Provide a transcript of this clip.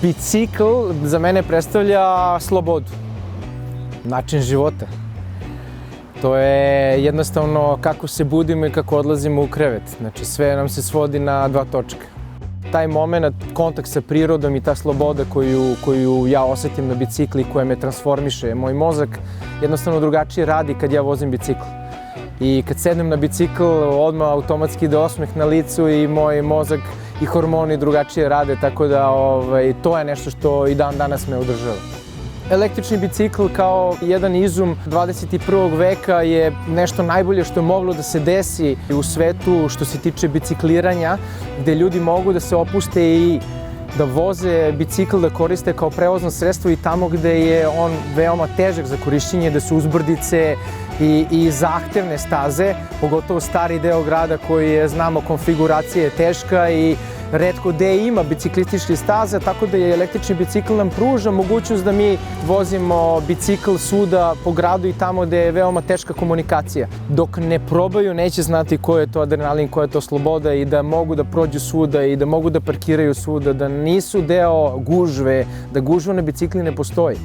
Bicikl za mene predstavlja slobodu, način života. To je jednostavno kako se budimo i kako odlazimo u krevet. Znači sve nam se svodi na dva točka. Taj moment, kontakt sa prirodom i ta sloboda koju ja osetim na bicikli, koja me transformiše. Moj mozak jednostavno drugačije radi kad ja vozim bicikl. I kad sednem na bicikl, odmah automatski ide osmeh na licu i moj mozak i hormoni drugačije rade, tako da to je nešto što i dan danas me održava. Električni bicikl kao jedan izum 21. veka je nešto najbolje što je moglo da se desi u svetu što se tiče bicikliranja, gde ljudi mogu da se opuste i da voze bicikl, da koriste kao prevozno sredstvo i tamo gde je on veoma težak za korišćenje, da su uzbrdice i zahtevne staze, pogotovo stari deo grada koji je, znamo, konfiguracija je teška i retko gde ima biciklističke staze, tako da je električni bicikl nam pruža mogućnost da mi vozimo bicikl svuda po gradu i tamo gde je veoma teška komunikacija. Dok ne probaju, neće znati ko je to adrenalin, koja je to sloboda i da mogu da prođu svuda i da mogu da parkiraju svuda, da nisu deo gužve, da gužva na bicikli ne postoji.